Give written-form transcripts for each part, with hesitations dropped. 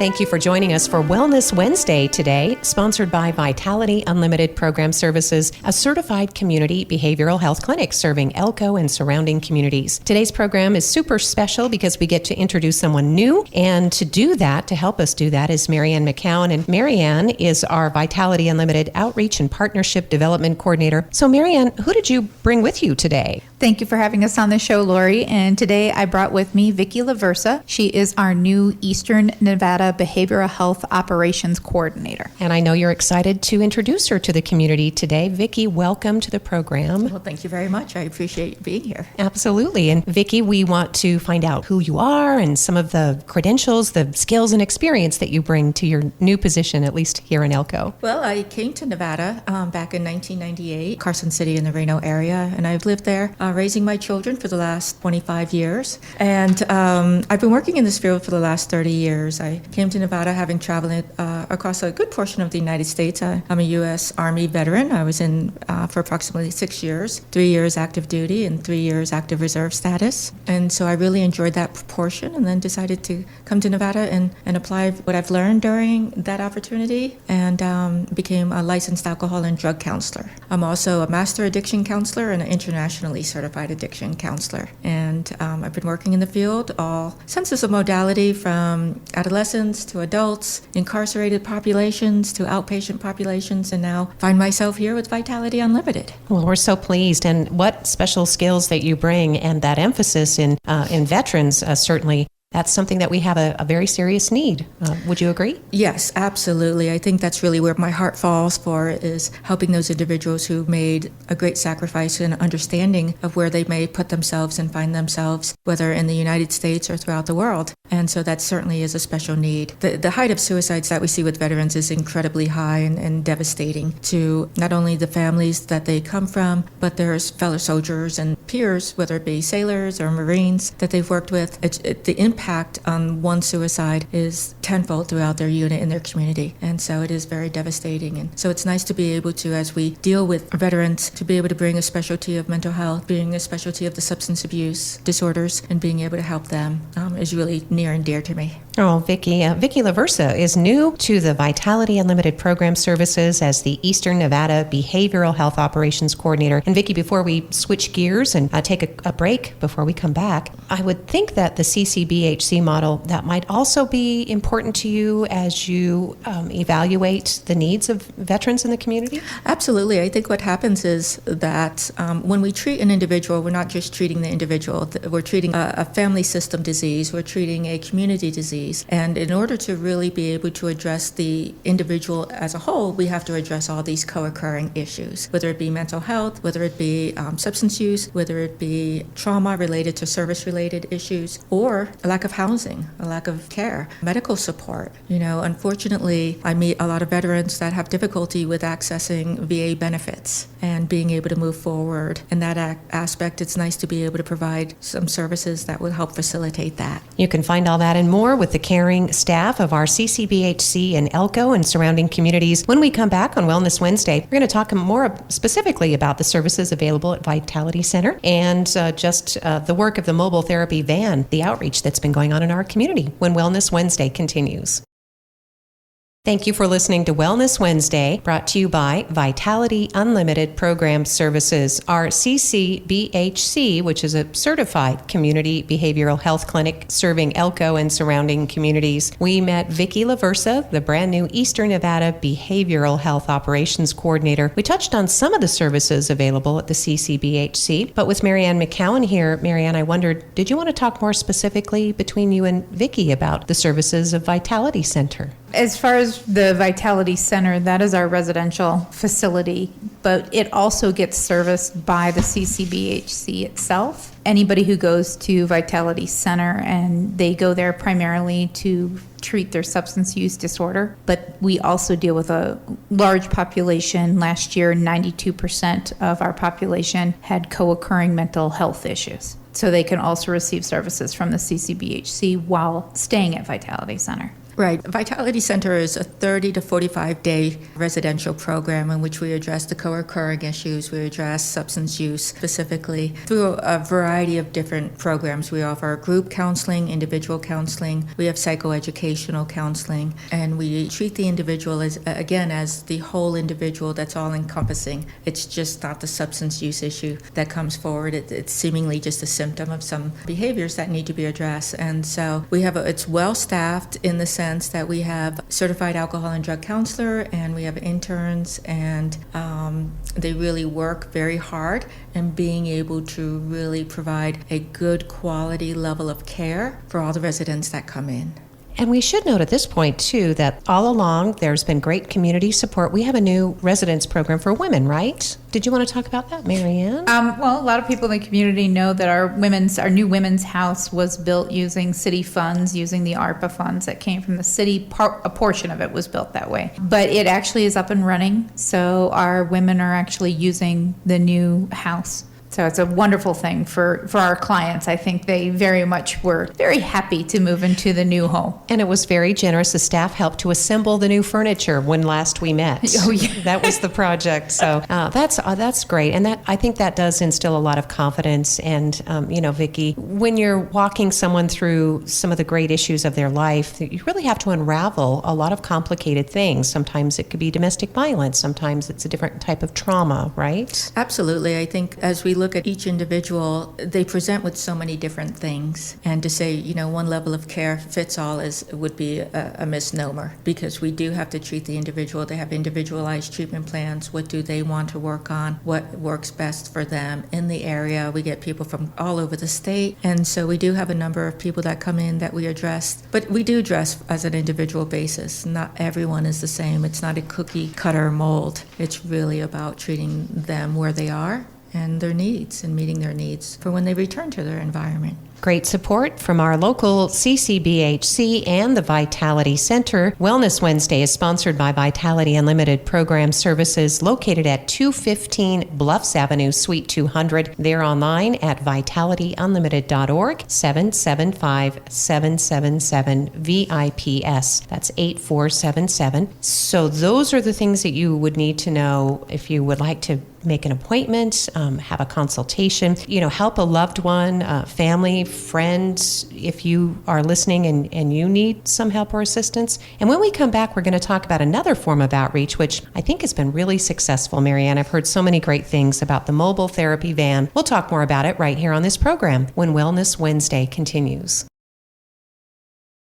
Thank you for joining us for Wellness Wednesday today, sponsored by Vitality Unlimited Program Services, a certified community behavioral health clinic serving Elko and surrounding communities. Today's program is super special because we get to introduce someone new, and to help us do that, is Marianne McKown. And Marianne is our Vitality Unlimited Outreach and Partnership Development Coordinator. So Marianne, who did you bring with you today? Thank you for having us on the show, Lori. And today I brought with me Vicki LaVersa. She is our new Eastern Nevada Behavioral Health Operations Coordinator. And I know you're excited to introduce her to the community today. Vicki, welcome to the program. Well, thank you very much. I appreciate being here. Absolutely. And Vicki, we want to find out who you are and some of the credentials, the skills and experience that you bring to your new position, at least here in Elko. Well, I came to Nevada back in 1998, Carson City in the Reno area, and I've lived there raising my children for the last 25 years. And I've been working in this field for the last 30 years. I came to Nevada having traveled across a good portion of the United States. I'm a U.S. Army veteran. I was in for approximately 6 years, 3 years active duty and 3 years active reserve status. And so I really enjoyed that portion, and then decided to come to Nevada and apply what I've learned during that opportunity, and became a licensed alcohol and drug counselor. I'm also a master addiction counselor and an internationally certified addiction counselor. And I've been working in the field all senses of modality, from adolescents to adults, incarcerated populations to outpatient populations, and now find myself here with Vitality Unlimited. Well, we're so pleased. And what special skills that you bring, and that emphasis in veterans, certainly. That's something that we have a very serious need. Would you agree? Yes, absolutely. I think that's really where my heart falls for, is helping those individuals who made a great sacrifice and understanding of where they may put themselves and find themselves, whether in the United States or throughout the world. And so that certainly is a special need. The height of suicides that we see with veterans is incredibly high and devastating to not only the families that they come from, but their fellow soldiers and peers, whether it be sailors or Marines that they've worked with. The impact on one suicide is tenfold throughout their unit and their community. And so it is very devastating. And so it's nice to be able to, as we deal with veterans, to be able to bring a specialty of mental health, bring a specialty of the substance abuse disorders, and being able to help them is really near and dear to me. Oh, Vicki. Vicki LaVersa is new to the Vitality Unlimited Program Services as the Eastern Nevada Behavioral Health Operations Coordinator. And Vicki, before we switch gears and take a break before we come back, I would think that the CCBHC model, that might also be important to you as you evaluate the needs of veterans in the community? Absolutely. I think what happens is that when we treat an individual, we're not just treating the individual. We're treating a family system disease. We're treating a community disease. And in order to really be able to address the individual as a whole, we have to address all these co-occurring issues, whether it be mental health, whether it be substance use, whether it be trauma related to service-related issues, or a lack of housing, a lack of care, medical support. Unfortunately, I meet a lot of veterans that have difficulty with accessing VA benefits and being able to move forward. In that aspect, it's nice to be able to provide some services that will help facilitate that. You can find all that and more with the caring staff of our CCBHC in Elko and surrounding communities. When we come back on Wellness Wednesday, we're going to talk more specifically about the services available at Vitality Center and the work of the mobile therapy van, the outreach that's been going on in our community when Wellness Wednesday continues. Thank you for listening to Wellness Wednesday, brought to you by Vitality Unlimited Program Services, our CCBHC, which is a certified community behavioral health clinic serving Elko and surrounding communities. We met Vicki LaVersa, the brand new Eastern Nevada Behavioral Health Operations Coordinator. We touched on some of the services available at the CCBHC, but with Marianne McKown here, Marianne, I wondered, did you want to talk more specifically between you and Vicki about the services of Vitality Center? As far as the Vitality Center, that is our residential facility, but it also gets serviced by the CCBHC itself. Anybody who goes to Vitality Center, and they go there primarily to treat their substance use disorder, but we also deal with a large population. Last year, 92% of our population had co-occurring mental health issues. So they can also receive services from the CCBHC while staying at Vitality Center. Right. Vitality Center is a 30 to 45-day residential program in which we address the co-occurring issues. We address substance use specifically through a variety of different programs. We offer group counseling, individual counseling. We have psychoeducational counseling, and we treat the individual as the whole individual that's all encompassing. It's just not the substance use issue that comes forward. It's seemingly just a symptom of some behaviors that need to be addressed. And so it's well staffed in the sense that we have certified alcohol and drug counselor, and we have interns, and they really work very hard in being able to really provide a good quality level of care for all the residents that come in. And we should note at this point, too, that all along there's been great community support. We have a new residence program for women, right? Did you want to talk about that, Marianne? Well, a lot of people in the community know that our new women's house was built using city funds, using the ARPA funds that came from the city. A portion of it was built that way. But it actually is up and running, so our women are actually using the new house. So it's a wonderful thing for our clients. I think they very much were very happy to move into the new home. And it was very generous. The staff helped to assemble the new furniture when last we met. Oh, yeah. That was the project. So that's great. And I think that does instill a lot of confidence. And, Vicki, when you're walking someone through some of the great issues of their life, you really have to unravel a lot of complicated things. Sometimes it could be domestic violence. Sometimes it's a different type of trauma, right? Absolutely. I think as we look at each individual, they present with so many different things. And to say, one level of care fits all would be a misnomer, because we do have to treat the individual. They have individualized treatment plans. What do they want to work on? What works best for them in the area? We get people from all over the state. And so we do have a number of people that come in that we address. But we do address as an individual basis. Not everyone is the same. It's not a cookie cutter mold. It's really about treating them where they are and their needs, and meeting their needs for when they return to their environment. Great support from our local CCBHC and the Vitality Center. Wellness Wednesday is sponsored by Vitality Unlimited Program Services, located at 215 Bluffs Avenue, Suite 200. They're online at vitalityunlimited.org, 775-777-VIPS. That's 8477. So those are the things that you would need to know if you would like to make an appointment, have a consultation, help a loved one, family, friend, if you are listening and you need some help or assistance. And when we come back, we're going to talk about another form of outreach, which I think has been really successful, Marianne. I've heard so many great things about the mobile therapy van. We'll talk more about it right here on this program when Wellness Wednesday continues.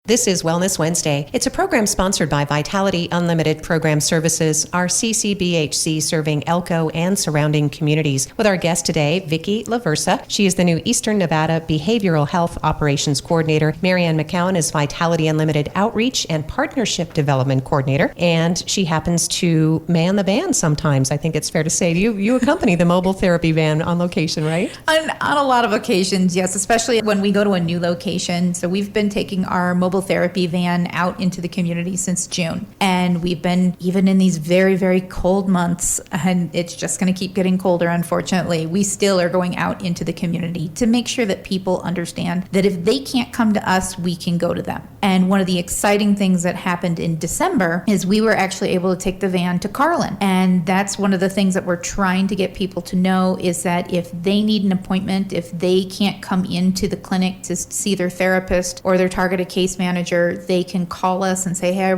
This is Wellness Wednesday. It's a program sponsored by Vitality Unlimited Program Services, our CCBHC serving Elko and surrounding communities. With our guest today, Vicki LaVersa. She is the new Eastern Nevada Behavioral Health Operations Coordinator. Marianne McKown is Vitality Unlimited Outreach and Partnership Development Coordinator. And she happens to man the van sometimes. I think it's fair to say you accompany the mobile therapy van on location, right? On a lot of occasions, yes, especially when we go to a new location. So we've been taking our mobile therapy van out into the community since June. And we've been, even in these very, very cold months, and it's just going to keep getting colder, unfortunately, we still are going out into the community to make sure that people understand that if they can't come to us, we can go to them. And one of the exciting things that happened in December is we were actually able to take the van to Carlin. And that's one of the things that we're trying to get people to know, is that if they need an appointment, if they can't come into the clinic to see their therapist or their targeted case manager, they can call us and say, hey,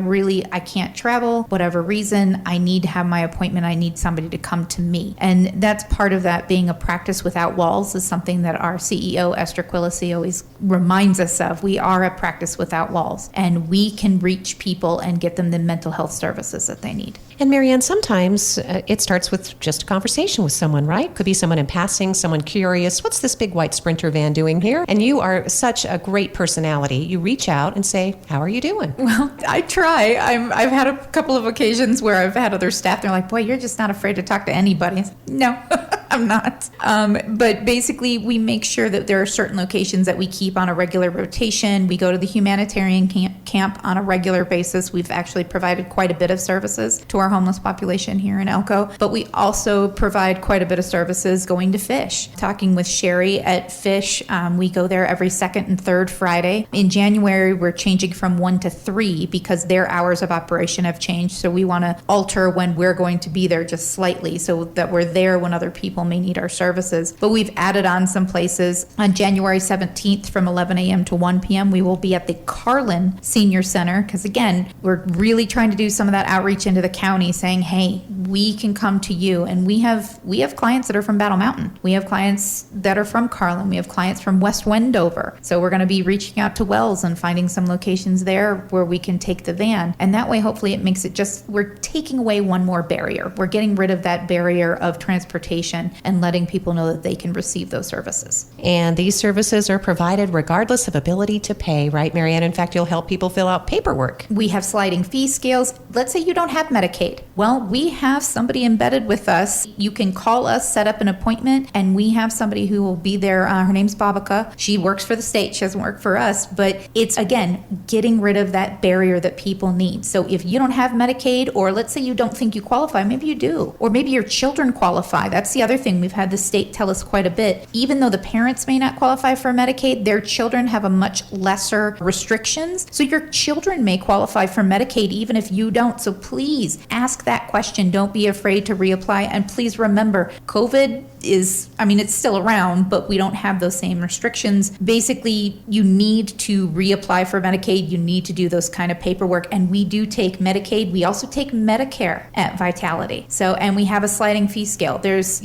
I can't travel, whatever reason, I need to have my appointment, I need somebody to come to me. And that's part of that, being a practice without walls, is something that our CEO, Esther Quillisi, always reminds us of. We are a practice without walls, and we can reach people and get them the mental health services that they need. And Marianne, sometimes it starts with just a conversation with someone, right? Could be someone in passing, someone curious. What's this big white Sprinter van doing here? And you are such a great personality. You reach out and say, how are you doing? Well, I try. I've had a couple of occasions where I've had other staff, they're like, boy, you're just not afraid to talk to anybody. No. I'm not. But basically, we make sure that there are certain locations that we keep on a regular rotation. We go to the humanitarian camp on a regular basis. We've actually provided quite a bit of services to our homeless population here in Elko, but we also provide quite a bit of services going to Fish. Talking with Sherry at Fish, we go there every second and third Friday. In January, we're changing from 1 to 3 because their hours of operation have changed. So we want to alter when we're going to be there just slightly so that we're there when other people may need our services. But we've added on some places. On January 17th from 11 a.m. to 1 p.m., we will be at the Carlin Senior Center because, again, we're really trying to do some of that outreach into the county saying, hey, we can come to you. And we have clients that are from Battle Mountain. We have clients that are from Carlin. We have clients from West Wendover. So we're going to be reaching out to Wells and finding some locations there where we can take the van. And that way, hopefully, it makes it we're taking away one more barrier. We're getting rid of that barrier of transportation and letting people know that they can receive those services. And these services are provided regardless of ability to pay, right, Marianne? In fact, you'll help people fill out paperwork. We have sliding fee scales. Let's say you don't have Medicaid. Well, we have somebody embedded with us. You can call us, set up an appointment, and we have somebody who will be there. Her name's Babaka. She works for the state. She doesn't work for us. But it's, again, getting rid of that barrier that people need. So if you don't have Medicaid, or let's say you don't think you qualify, maybe you do. Or maybe your children qualify. That's the other thing. We've had the state tell us quite a bit. Even though the parents may not qualify for Medicaid, their children have a much lesser restrictions. So your children may qualify for Medicaid even if you don't. So please ask that question. Don't be afraid to reapply. And please remember, COVID it's still around, but we don't have those same restrictions. Basically, you need to reapply for Medicaid. You need to do those kind of paperwork. And we do take Medicaid. We also take Medicare at Vitality. So, and we have a sliding fee scale. There's,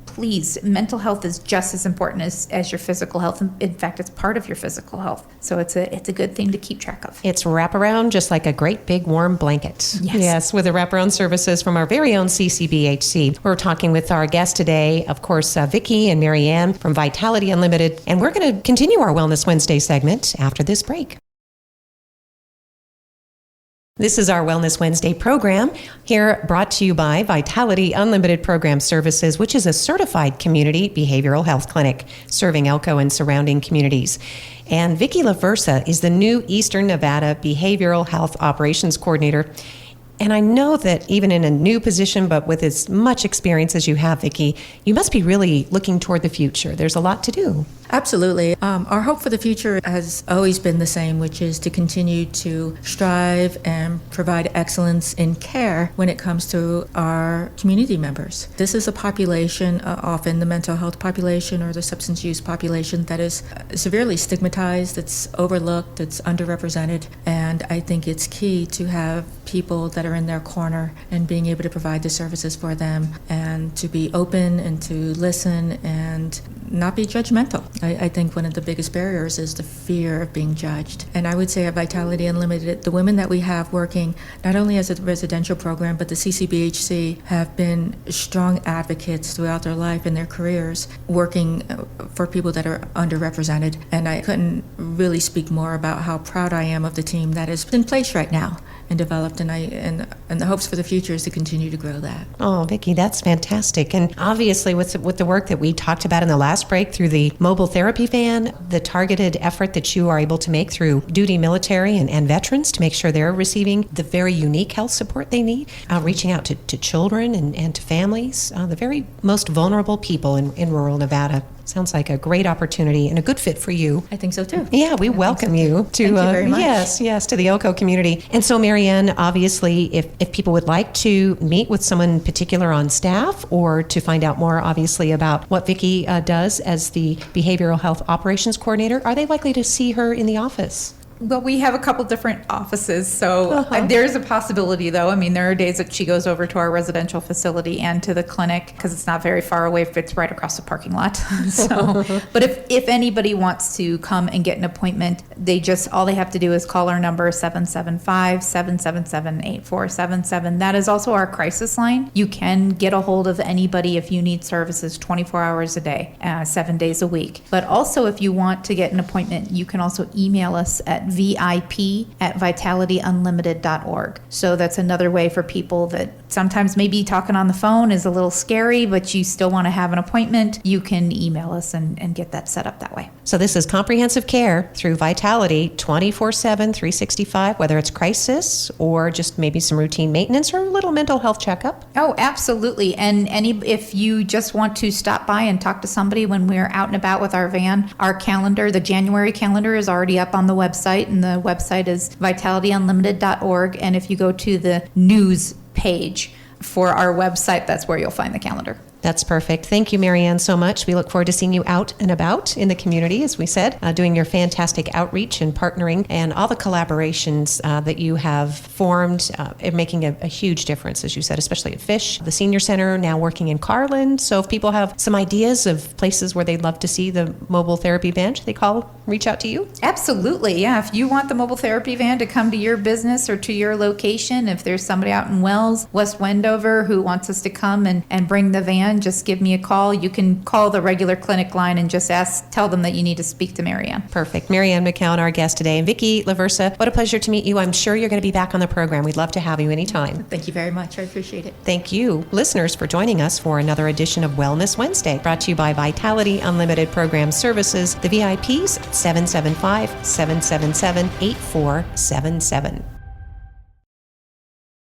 please, mental health is just as important as your physical health. In fact, it's part of your physical health. So it's a good thing to keep track of. It's wraparound, just like a great big warm blanket. Yes, with the wraparound services from our very own CCBHC. We're talking with our guest today, of course, Vicki and Marianne from Vitality Unlimited. And we're going to continue our Wellness Wednesday segment after this break. This is our Wellness Wednesday program, here brought to you by Vitality Unlimited Program Services, which is a certified community behavioral health clinic serving Elko and surrounding communities. And Vicki LaVersa is the new Eastern Nevada Behavioral Health Operations Coordinator. And I know that even in a new position, but with as much experience as you have, Vicki, you must be really looking toward the future. There's a lot to do. Absolutely. Our hope for the future has always been the same, which is to continue to strive and provide excellence in care when it comes to our community members. This is a population, often the mental health population or the substance use population, that is severely stigmatized, it's overlooked, it's underrepresented, and I think it's key to have people that are in their corner and being able to provide the services for them and to be open and to listen and not be judgmental. I think one of the biggest barriers is the fear of being judged. And I would say at Vitality Unlimited, the women that we have working not only as a residential program, but the CCBHC have been strong advocates throughout their life and their careers working for people that are underrepresented. And I couldn't really speak more about how proud I am of the team that is in place right now and developed, and the hopes for the future is to continue to grow that. Oh, Vicki, that's fantastic. And obviously with the work that we talked about in the last break through the mobile therapy van, the targeted effort that you are able to make through duty military and veterans to make sure they're receiving the very unique health support they need, reaching out to children and to families, the very most vulnerable people in rural Nevada. Sounds like a great opportunity and a good fit for you. I think so too. Yeah, we welcome you to Thank you very much. Yes, to the Elko community. And so, Marianne, obviously, if people would like to meet with someone particular on staff or to find out more, obviously, about what Vicki does as the Behavioral Health Operations Coordinator, are they likely to see her in the office? Well, we have a couple different offices, so there's a possibility, though. I mean, there are days that she goes over to our residential facility and to the clinic because it's not very far away. It's right across the parking lot. But if anybody wants to come and get an appointment, all they have to do is call our number 775-777-8477. That is also our crisis line. You can get a hold of anybody if you need services 24 hours a day, 7 days a week. But also, if you want to get an appointment, you can also email us at VIP@vitalityunlimited.org. So that's another way for people that sometimes maybe talking on the phone is a little scary, but you still want to have an appointment, you can email us and get that set up that way. So this is comprehensive care through Vitality 24/7, 365, whether it's crisis or just maybe some routine maintenance or a little mental health checkup. Oh, absolutely. And if you just want to stop by and talk to somebody when we're out and about with our van, our calendar, the January calendar, is already up on the website, and the website is vitalityunlimited.org. And if you go to the news page for our website, that's where you'll find the calendar. That's perfect. Thank you, Marianne, so much. We look forward to seeing you out and about in the community, as we said, doing your fantastic outreach and partnering and all the collaborations that you have formed, making a huge difference, as you said, especially at Fish, the Senior Center, now working in Carlin. So if people have some ideas of places where they'd love to see the mobile therapy van, should they reach out to you? Absolutely, yeah. If you want the mobile therapy van to come to your business or to your location, if there's somebody out in Wells, West Wendover, who wants us to come and bring the van, just give me a call. You can call the regular clinic line and just tell them that you need to speak to Marianne. Perfect. Marianne McKown, our guest today. And Vicki, LaVersa, what a pleasure to meet you. I'm sure you're going to be back on the program. We'd love to have you anytime. Thank you very much. I appreciate it. Thank you, listeners, for joining us for another edition of Wellness Wednesday, brought to you by Vitality Unlimited Program Services. The VIPs, 775-777-8477.